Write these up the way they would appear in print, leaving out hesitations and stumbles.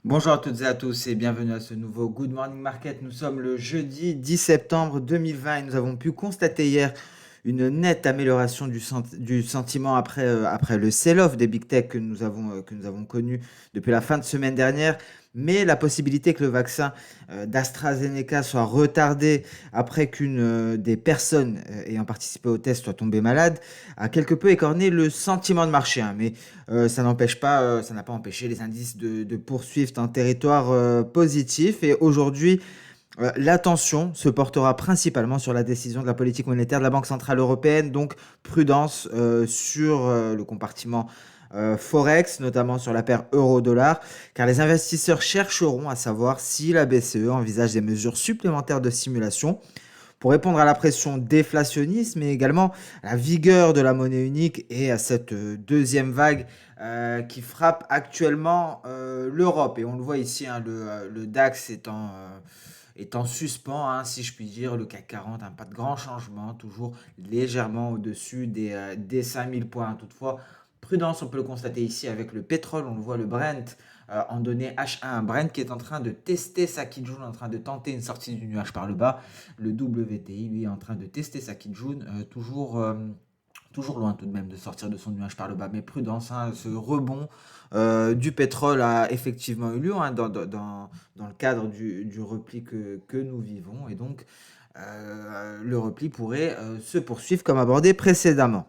Bonjour à toutes et à tous et bienvenue à ce nouveau Good Morning Market. Nous sommes le jeudi 10 septembre 2020 et nous avons pu constater hier une nette amélioration du sentiment après le sell-off des big tech que nous avons connu depuis la fin de semaine dernière. Mais la possibilité que le vaccin d'AstraZeneca soit retardé après qu'une des personnes ayant participé au test soit tombée malade a quelque peu écorné le sentiment de marché, hein. Mais ça n'a pas empêché les indices de poursuivre un territoire positif. Et aujourd'hui, l'attention se portera principalement sur la décision de la politique monétaire de la Banque Centrale Européenne. Donc, prudence sur le compartiment Forex, notamment sur la paire euro-dollar, car les investisseurs chercheront à savoir si la BCE envisage des mesures supplémentaires de stimulation pour répondre à la pression déflationniste, mais également à la vigueur de la monnaie unique et à cette deuxième vague qui frappe actuellement l'Europe. Et on le voit ici, hein, le DAX est en suspens, hein, si je puis dire. Le CAC 40, hein, pas de grand changement, toujours légèrement au-dessus des 5000 points. Toutefois, prudence, on peut le constater ici avec le pétrole. On le voit, le Brent en données H1. Brent qui est en train de tester sa Kijun, en train de tenter une sortie du nuage par le bas. Le WTI, lui, est en train de tester sa Kijun, toujours loin tout de même de sortir de son nuage par le bas. Mais prudence, hein, ce rebond du pétrole a effectivement eu lieu, hein, dans le cadre du repli que nous vivons. Et donc, le repli pourrait se poursuivre comme abordé précédemment.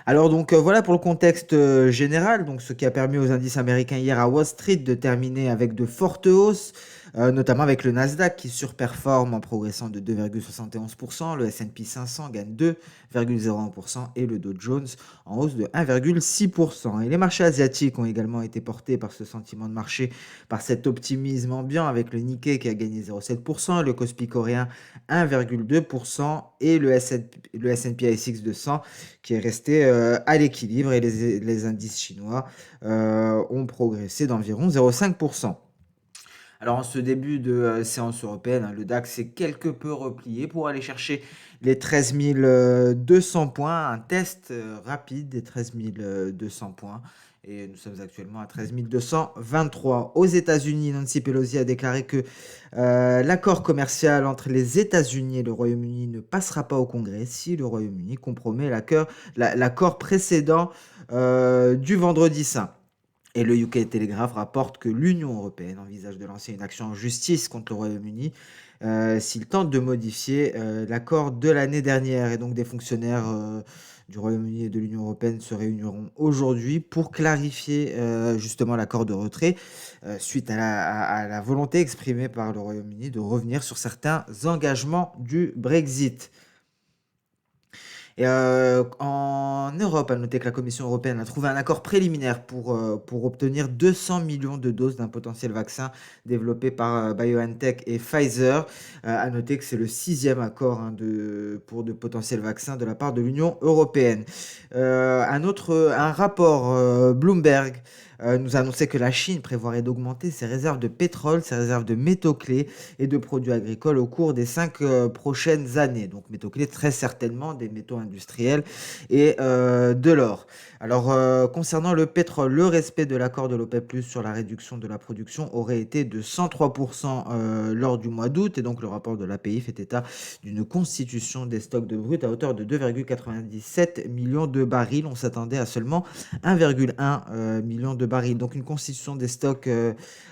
Alors donc voilà pour le contexte général, donc ce qui a permis aux indices américains hier à Wall Street de terminer avec de fortes hausses, notamment avec le Nasdaq qui surperforme en progressant de 2,71%, le S&P 500 gagne 2,01% et le Dow Jones en hausse de 1,6%. Et les marchés asiatiques ont également été portés par ce sentiment de marché, par cet optimisme ambiant avec le Nikkei qui a gagné 0,7%, le Kospi coréen 1,2% et le S&P ASX 200 qui est resté à l'équilibre et les indices chinois ont progressé d'environ 0,5%. Alors en ce début de séance européenne, hein, le DAX s'est quelque peu replié pour aller chercher les 13 200 points, un test rapide des 13 200 points. Et nous sommes actuellement à 13 223. Aux États-Unis, Nancy Pelosi a déclaré que l'accord commercial entre les États-Unis et le Royaume-Uni ne passera pas au Congrès si le Royaume-Uni compromet l'accord précédent du vendredi saint. Et le UK Telegraph rapporte que l'Union européenne envisage de lancer une action en justice contre le Royaume-Uni s'il tente de modifier l'accord de l'année dernière. Et donc des fonctionnaires du Royaume-Uni et de l'Union européenne se réuniront aujourd'hui pour clarifier justement l'accord de retrait suite à la volonté exprimée par le Royaume-Uni de revenir sur certains engagements du Brexit. Et en Europe, à noter que la Commission européenne a trouvé un accord préliminaire pour obtenir 200 millions de doses d'un potentiel vaccin développé par BioNTech et Pfizer. À noter que c'est le sixième accord, hein, pour de potentiels vaccins de la part de l'Union européenne. Un rapport Bloomberg nous a annoncé que la Chine prévoirait d'augmenter ses réserves de pétrole, ses réserves de métaux clés et de produits agricoles au cours des 5 prochaines années. Donc métaux clés, très certainement des métaux industriels et de l'or. Alors concernant le pétrole, le respect de l'accord de l'OPEP+ sur la réduction de la production aurait été de 103% lors du mois d'août. Et donc le rapport de l'API fait état d'une constitution des stocks de brut à hauteur de 2,97 millions de barils. On s'attendait à seulement 1,1 million de barils. Donc une constitution des stocks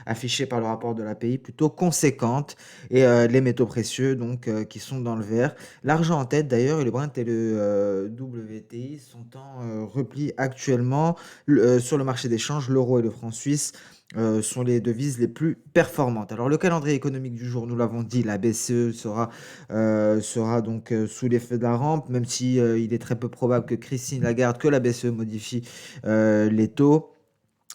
affichée par le rapport de l'API plutôt conséquente. Et les métaux précieux donc qui sont dans le vert. L'argent en tête d'ailleurs, et le Brent et le WTI sont en repli actuellement. Sur le marché d'échange, l'euro et le franc suisse sont les devises les plus performantes. Alors le calendrier économique du jour, nous l'avons dit, la BCE sera donc sous l'effet de la rampe, même si il est très peu probable que la BCE modifie les taux.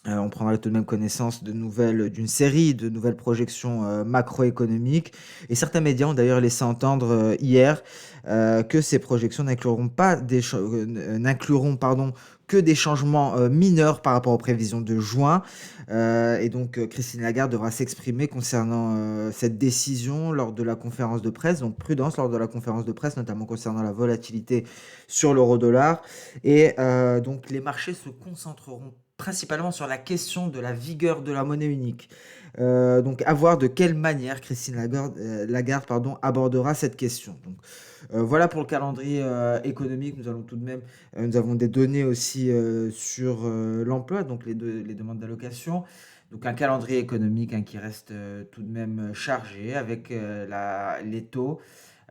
On prendra tout de même connaissance d'une série de nouvelles projections macroéconomiques. Et certains médias ont d'ailleurs laissé entendre hier que ces projections n'incluront que des changements mineurs par rapport aux prévisions de juin. Et donc Christine Lagarde devra s'exprimer concernant cette décision lors de la conférence de presse. Donc prudence lors de la conférence de presse, notamment concernant la volatilité sur l'euro-dollar. Et donc les marchés se concentreront principalement sur la question de la vigueur de la monnaie unique. Donc à voir de quelle manière Christine Lagarde, pardon, abordera cette question. Donc voilà pour le calendrier économique. Nous allons tout de même, nous avons des données aussi sur l'emploi, donc les demandes d'allocation. Donc un calendrier économique, hein, qui reste tout de même chargé avec les taux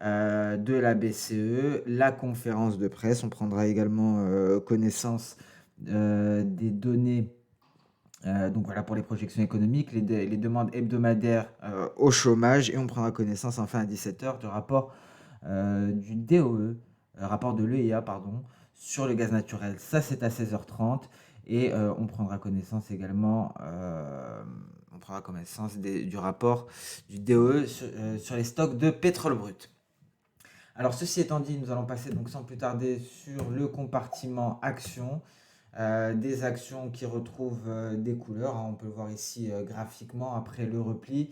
de la BCE, la conférence de presse. On prendra également connaissance des données, donc voilà pour les projections économiques, les demandes hebdomadaires au chômage, et on prendra connaissance enfin à 17 heures du rapport du DOE, rapport de l'EIA, pardon, sur le gaz naturel. Ça, c'est à 16h30. Et on prendra connaissance également du rapport du DOE sur les stocks de pétrole brut. Alors, ceci étant dit, nous allons passer donc sans plus tarder sur le compartiment actions. Des actions qui retrouvent des couleurs, hein. On peut le voir ici graphiquement après le repli.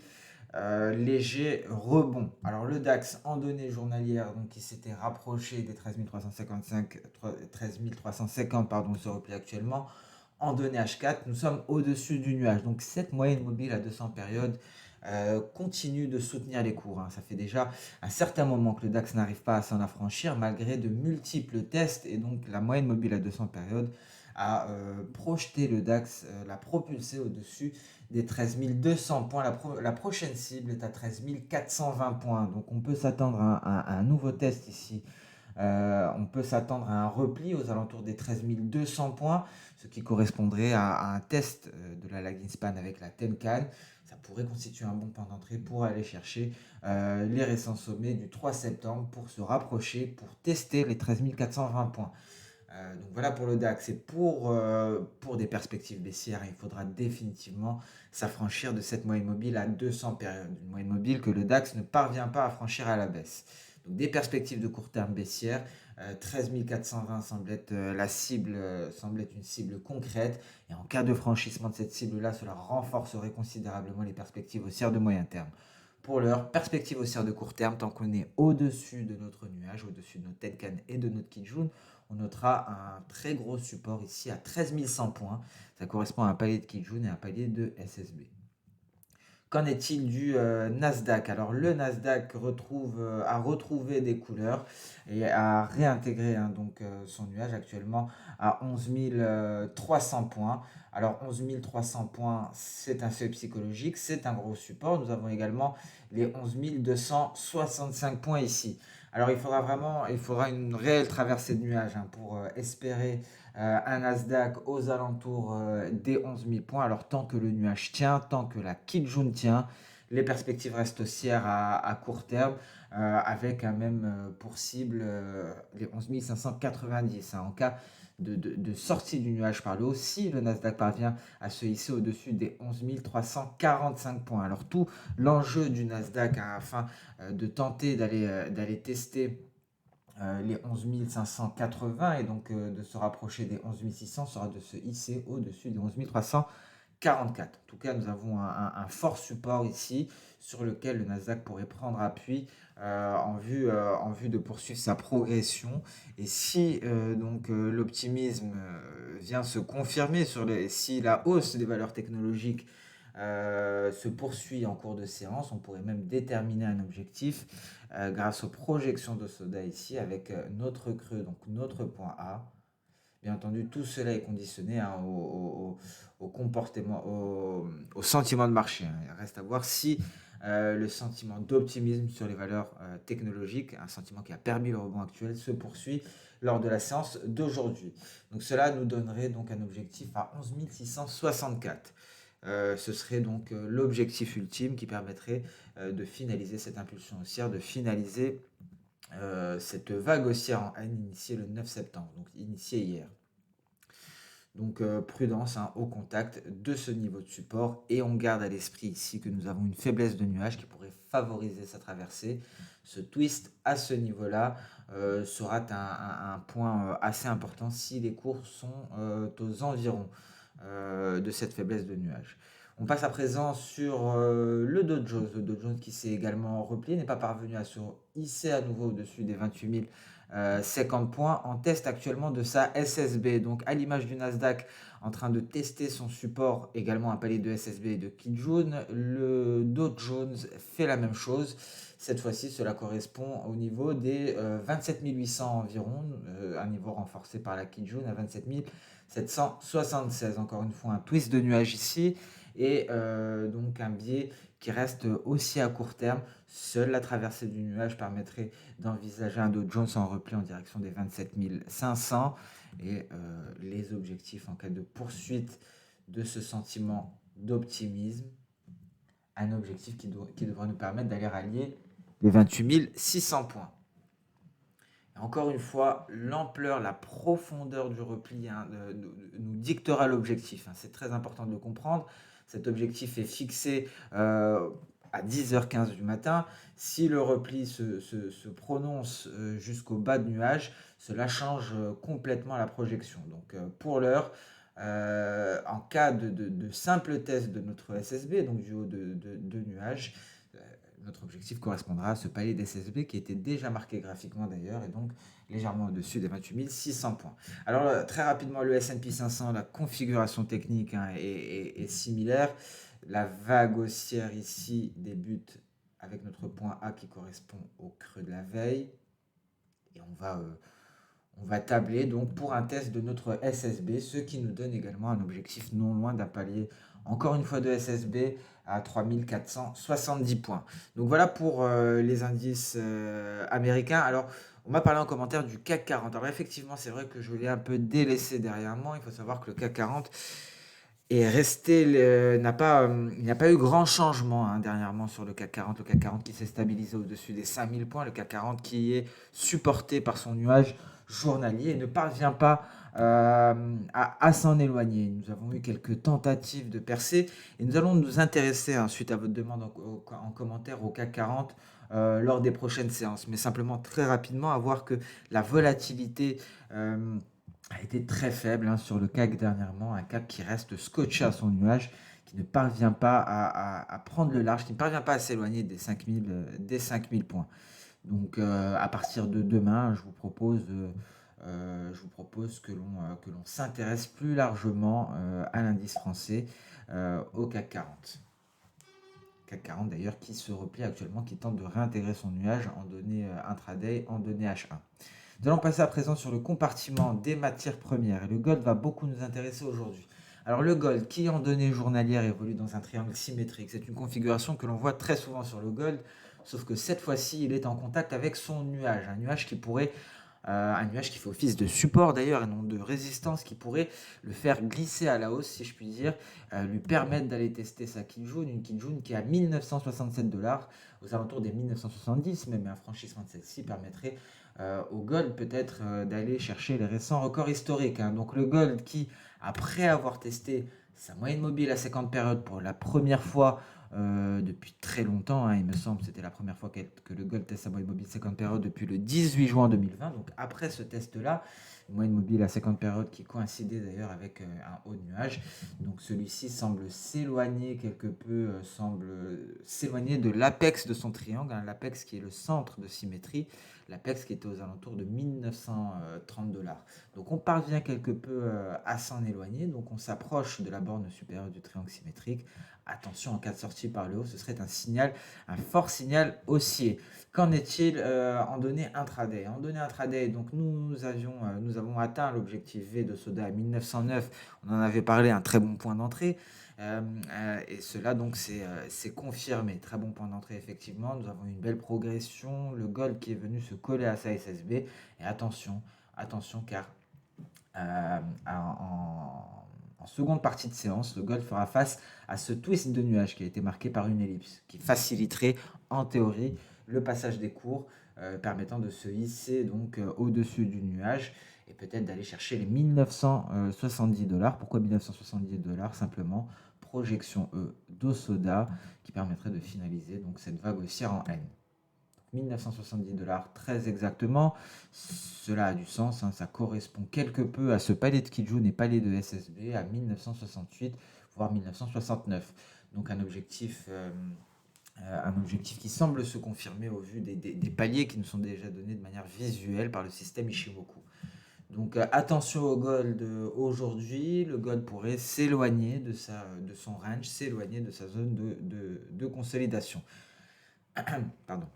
Léger rebond. Alors le DAX en données journalières, donc qui s'était rapproché des 13 350, pardon, se replie actuellement. En données H4, nous sommes au-dessus du nuage. Donc cette moyenne mobile à 200 périodes continue de soutenir les cours, hein. Ça fait déjà un certain moment que le DAX n'arrive pas à s'en affranchir malgré de multiples tests, et donc la moyenne mobile à 200 périodes a projeté le DAX, l'a propulsé au-dessus des 13 200 points. La prochaine cible est à 13 420 points. Donc on peut s'attendre à un nouveau test ici. On peut s'attendre à un repli aux alentours des 13 200 points, ce qui correspondrait à un test de la lagging span avec la Tenkan. Ça pourrait constituer un bon point d'entrée pour aller chercher les récents sommets du 3 septembre pour se rapprocher, pour tester les 13 420 points. Donc voilà pour le DAX. Et pour des perspectives baissières, il faudra définitivement s'affranchir de cette moyenne mobile à 200 périodes. Une moyenne mobile que le DAX ne parvient pas à franchir à la baisse. Donc des perspectives de court terme baissières, 13 420 semble être la cible, semble être une cible concrète. Et en cas de franchissement de cette cible-là, cela renforcerait considérablement les perspectives haussières de moyen terme. Pour l'heure, perspective haussière de court terme, tant qu'on est au-dessus de notre nuage, au-dessus de notre Tenkan et de notre Kijun, on notera un très gros support ici à 13 100 points. Ça correspond à un palier de Kijun et un palier de SSB. Qu'en est-il du Nasdaq? Alors le Nasdaq a retrouvé des couleurs et a réintégré, hein, donc son nuage actuellement à 11 300 points. Alors 11 300 points, c'est un seuil psychologique, c'est un gros support. Nous avons également les 11 265 points ici. Alors il faudra une réelle traversée de nuages, hein, pour espérer un Nasdaq aux alentours des 11 000 points. Alors tant que le nuage tient, tant que la Kijun tient, les perspectives restent haussières à court terme, avec même pour cible les 11 590, hein, en cas de sortie du nuage par le haut, si le Nasdaq parvient à se hisser au-dessus des 11 345 points. Alors tout l'enjeu du Nasdaq, hein, afin de tenter d'aller tester les 11 580 et donc de se rapprocher des 11 600 sera de se hisser au-dessus des 11 344. En tout cas, nous avons un fort support ici sur lequel le Nasdaq pourrait prendre appui en vue de poursuivre sa progression. Et si l'optimisme vient se confirmer si la hausse des valeurs technologiques se poursuit en cours de séance, on pourrait même déterminer un objectif grâce aux projections de Soda ici avec notre creux, donc notre point A. Bien entendu, tout cela est conditionné, hein, au comportement, au sentiment de marché, hein. Il reste à voir si le sentiment d'optimisme sur les valeurs technologiques, un sentiment qui a permis le rebond actuel, se poursuit lors de la séance d'aujourd'hui. Donc cela nous donnerait donc un objectif à 11 664. Ce serait donc l'objectif ultime qui permettrait de finaliser cette impulsion haussière, de finaliser cette vague haussière en N initiée le 9 septembre, donc initiée hier. Donc prudence, hein, au contact de ce niveau de support, et on garde à l'esprit ici que nous avons une faiblesse de nuage qui pourrait favoriser sa traversée. Ce twist à ce niveau-là sera un point assez important si les cours sont aux environs de cette faiblesse de nuage. On passe à présent sur le Dow Jones. Le Dow Jones qui s'est également replié, n'est pas parvenu à se hisser à nouveau au-dessus des 28 050 points en test actuellement de sa SSB. Donc à l'image du Nasdaq en train de tester son support, également un palier de SSB et de Kijun, le Dow Jones fait la même chose. Cette fois-ci, cela correspond au niveau des 27 800 environ, un niveau renforcé par la Kijun à 27 776. Encore une fois, un twist de nuage ici et donc un biais qui reste aussi à court terme. Seule la traversée du nuage permettrait d'envisager un Dow Jones en repli en direction des 27 500 et les objectifs en cas de poursuite de ce sentiment d'optimisme, un objectif qui devrait nous permettre d'aller rallier les 28 600 points. Et encore une fois, l'ampleur, la profondeur du repli nous dictera l'objectif. C'est très important de le comprendre. Cet objectif est fixé à 10h15 du matin. Si le repli se prononce jusqu'au bas de nuage, cela change complètement la projection. Donc pour l'heure, en cas de simple test de notre SSB, donc du haut de nuage, notre objectif correspondra à ce palier d'SSB qui était déjà marqué graphiquement d'ailleurs et donc légèrement au-dessus des 28 600 points. Alors très rapidement, le S&P 500, la configuration technique est similaire. La vague haussière ici débute avec notre point A qui correspond au creux de la veille et on va tabler donc pour un test de notre SSB, ce qui nous donne également un objectif non loin d'un palier, encore une fois de SSB, à 3470 points. Donc voilà pour les indices américains. Alors, on m'a parlé en commentaire du CAC 40. Alors effectivement, c'est vrai que je l'ai un peu délaissé derrière moi. Il faut savoir que le CAC 40 est resté, il n'y a pas eu grand changement dernièrement sur le CAC 40. Le CAC 40 qui s'est stabilisé au-dessus des 5000 points. Le CAC 40 qui est supporté par son nuage journalier et ne parvient pas à s'en éloigner. Nous avons eu quelques tentatives de percée et nous allons nous intéresser, suite à votre demande en commentaire, au CAC 40 lors des prochaines séances. Mais simplement très rapidement à voir que la volatilité a été très faible sur le CAC dernièrement, un CAC qui reste scotché à son nuage, qui ne parvient pas à prendre le large, qui ne parvient pas à s'éloigner des 5000 points. Donc à partir de demain, je vous propose que l'on s'intéresse plus largement à l'indice français, au CAC 40. CAC 40 d'ailleurs qui se replie actuellement, qui tente de réintégrer son nuage en données intraday, en données H1. Nous allons passer à présent sur le compartiment des matières premières. Et le gold va beaucoup nous intéresser aujourd'hui. Alors le gold qui en données journalières évolue dans un triangle symétrique. C'est une configuration que l'on voit très souvent sur le gold, sauf que cette fois-ci il est en contact avec son nuage. Un nuage qui fait office de support d'ailleurs et non de résistance, qui pourrait le faire glisser à la hausse si je puis dire, lui permettre d'aller tester sa Kijun, une Kijun qui est à 1967 $, aux alentours des 1970, même un franchissement de celle-ci permettrait au gold peut-être d'aller chercher les récents records historiques. Donc le gold qui, après avoir testé sa moyenne mobile à 50 périodes pour la première fois depuis très longtemps, il me semble, c'était la première fois que le gold teste sa moyenne mobile 50 périodes depuis le 18 juin 2020. Donc après ce test-là, une moyenne mobile à 50 périodes qui coïncidait d'ailleurs avec un haut de nuage. Donc celui-ci semble s'éloigner quelque peu, semble s'éloigner de l'apex de son triangle, l'apex qui est le centre de symétrie, l'apex qui était aux alentours de 1930 $. Donc on parvient quelque peu à s'en éloigner, donc on s'approche de la borne supérieure du triangle symétrique. Attention, en cas de sortie par le haut, ce serait un fort signal haussier. Qu'en est-il en données intraday? En données intraday, donc nous avons atteint l'objectif V de Soda à 1909. On en avait parlé, un très bon point d'entrée. Et cela donc c'est confirmé. Très bon point d'entrée effectivement. Nous avons une belle progression. Le gold qui est venu se coller à sa SSB. Et attention car en seconde partie de séance, le gold fera face à ce twist de nuage qui a été marqué par une ellipse, qui faciliterait en théorie le passage des cours, permettant de se hisser donc au-dessus du nuage et peut-être d'aller chercher les 1970 $. Pourquoi 1970 $? Simplement projection E d'Osoda qui permettrait de finaliser donc cette vague haussière en N. 1970 $, très exactement. Cela a du sens, ça correspond quelque peu à ce palier de Kijun et palier de SSB à 1968, voire 1969. Donc un objectif qui semble se confirmer au vu des paliers qui nous sont déjà donnés de manière visuelle par le système Ishimoku. Donc attention au gold aujourd'hui, le gold pourrait s'éloigner de son range, s'éloigner de sa zone de consolidation. Pardon.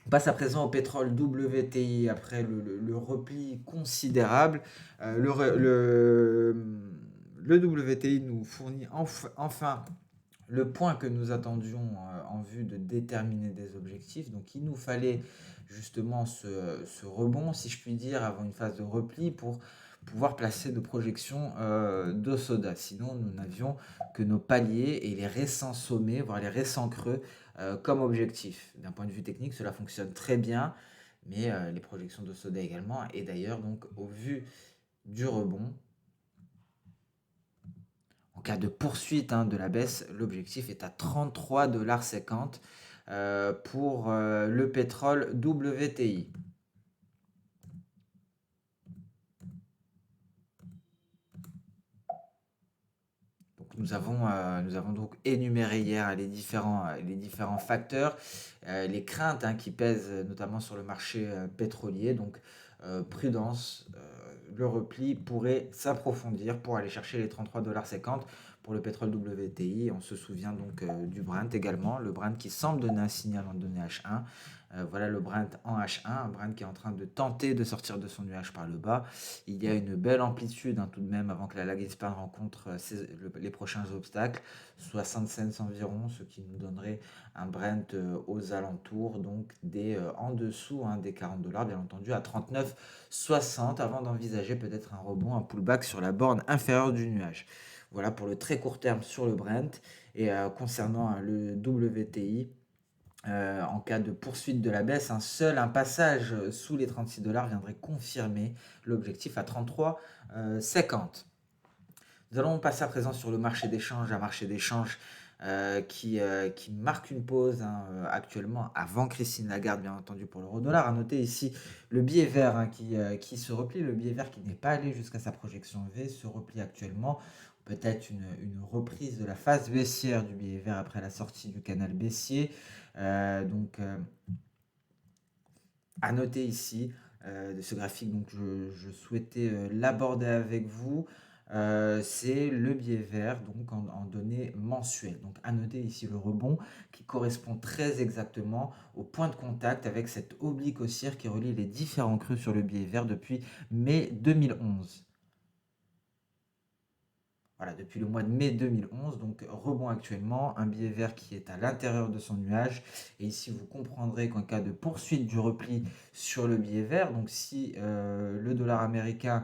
On passe à présent au pétrole WTI après le repli considérable. Le WTI nous fournit enfin le point que nous attendions en vue de déterminer des objectifs. Donc il nous fallait justement ce rebond, si je puis dire, avant une phase de repli pour pouvoir placer de projections d'eau soda. Sinon, nous n'avions que nos paliers et les récents sommets, voire les récents creux, comme objectif. D'un point de vue technique, cela fonctionne très bien, mais les projections d'eau soda également. Et d'ailleurs, donc, au vu du rebond, en cas de poursuite de la baisse, l'objectif est à 33,50 $ pour le pétrole WTI. Donc nous avons donc énuméré hier les différents facteurs, les craintes qui pèsent notamment sur le marché pétrolier. Donc prudence, le repli pourrait s'approfondir pour aller chercher les 33,50 $ pour le pétrole WTI. On se souvient donc du Brent également, le Brent qui semble donner un signal en données H1. Voilà le Brent en H1, un Brent qui est en train de tenter de sortir de son nuage par le bas. Il y a une belle amplitude tout de même avant que la lagging span rencontre les prochains obstacles, 60 cents environ, ce qui nous donnerait un Brent aux alentours, donc en dessous des 40 $, bien entendu, à 39,60 avant d'envisager peut-être un rebond, un pullback sur la borne inférieure du nuage. Voilà pour le très court terme sur le Brent. Et concernant le WTI, en cas de poursuite de la baisse, seul un passage sous les 36 $ viendrait confirmer l'objectif à 33,50 $. Nous allons passer à présent sur le marché d'échange, un marché d'échange qui marque une pause actuellement avant Christine Lagarde, bien entendu, pour l'euro-dollar. À noter ici le billet vert qui se replie, le billet vert qui n'est pas allé jusqu'à sa projection V, se replie actuellement. Peut-être une reprise de la phase baissière du billet vert après la sortie du canal baissier. Donc, à noter ici de ce graphique, donc je souhaitais l'aborder avec vous. C'est le biais vert donc en données mensuelles. Donc à noter ici le rebond qui correspond très exactement au point de contact avec cette oblique haussière qui relie les différents creux sur le biais vert depuis mai 2011. Voilà, depuis le mois de mai 2011, donc rebond actuellement, un billet vert qui est à l'intérieur de son nuage. Et ici, vous comprendrez qu'en cas de poursuite du repli sur le billet vert, donc si le dollar américain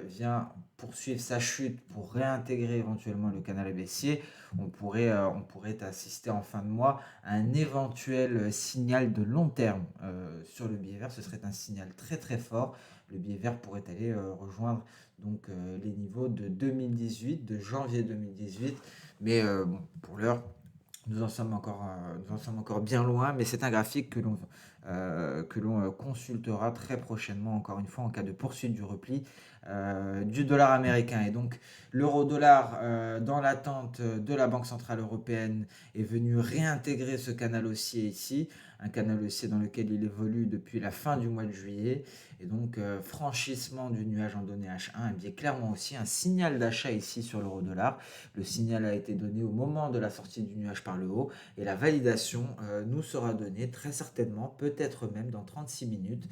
vient poursuivre sa chute pour réintégrer éventuellement le canal baissier, on pourrait assister en fin de mois à un éventuel signal de long terme sur le billet vert. Ce serait un signal très très fort. Le billet vert pourrait aller rejoindre donc les niveaux de 2018, de janvier 2018. Mais bon, pour l'heure, nous en sommes encore bien loin, mais c'est un graphique que l'on consultera très prochainement, encore une fois, en cas de poursuite du repli du dollar américain. Et donc, l'euro-dollar, dans l'attente de la Banque Centrale Européenne, est venu réintégrer ce canal haussier ici, un canal haussier dans lequel il évolue depuis la fin du mois de juillet. Et donc, franchissement du nuage en données H1, et bien clairement aussi un signal d'achat ici sur l'euro-dollar. Le signal a été donné au moment de la sortie du nuage par le haut et la validation nous sera donnée très certainement, peut-être même dans 36 minutes,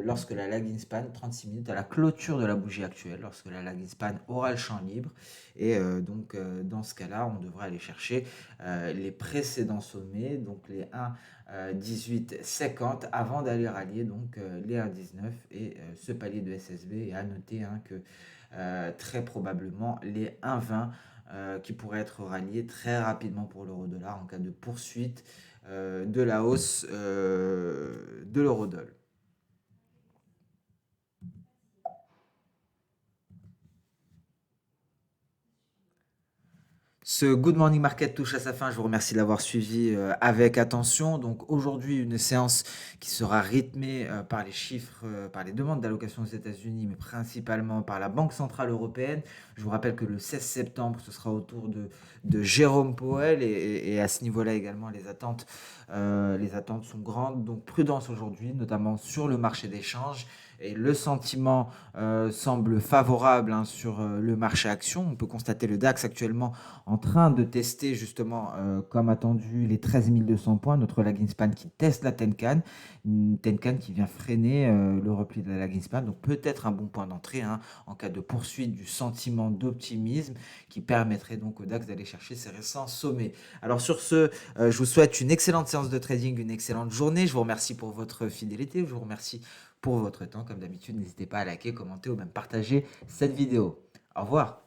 lorsque la lagging span, 36 minutes à la clôture de la bougie actuelle, lorsque la lagging span aura le champ libre. Et donc, dans ce cas-là, on devrait aller chercher les précédents sommets, donc les 1,1850 avant d'aller rallier donc les 1,19 et ce palier de SSB. Et à noter que très probablement les 1,20 qui pourraient être ralliés très rapidement pour l'euro-dollar en cas de poursuite de la hausse de l'euro-dollar. Ce Good Morning Market touche à sa fin. Je vous remercie de l'avoir suivi avec attention. Donc aujourd'hui, une séance qui sera rythmée par les chiffres, par les demandes d'allocation aux États-Unis, mais principalement par la Banque Centrale Européenne. Je vous rappelle que le 16 septembre, ce sera au tour de Jérôme Powell et à ce niveau-là également, les attentes sont grandes. Donc prudence aujourd'hui, notamment sur le marché des changes. Et le sentiment semble favorable sur le marché action. On peut constater le DAX actuellement en train de tester justement, comme attendu, les 13 200 points, notre lagging span qui teste la Tenkan, une Tenkan qui vient freiner le repli de la lagging span, donc peut-être un bon point d'entrée en cas de poursuite du sentiment d'optimisme qui permettrait donc au DAX d'aller chercher ses récents sommets. Alors sur ce, je vous souhaite une excellente séance de trading, une excellente journée. Je vous remercie pour votre fidélité, je vous remercie pour votre temps. Comme d'habitude, n'hésitez pas à liker, commenter ou même partager cette vidéo. Au revoir.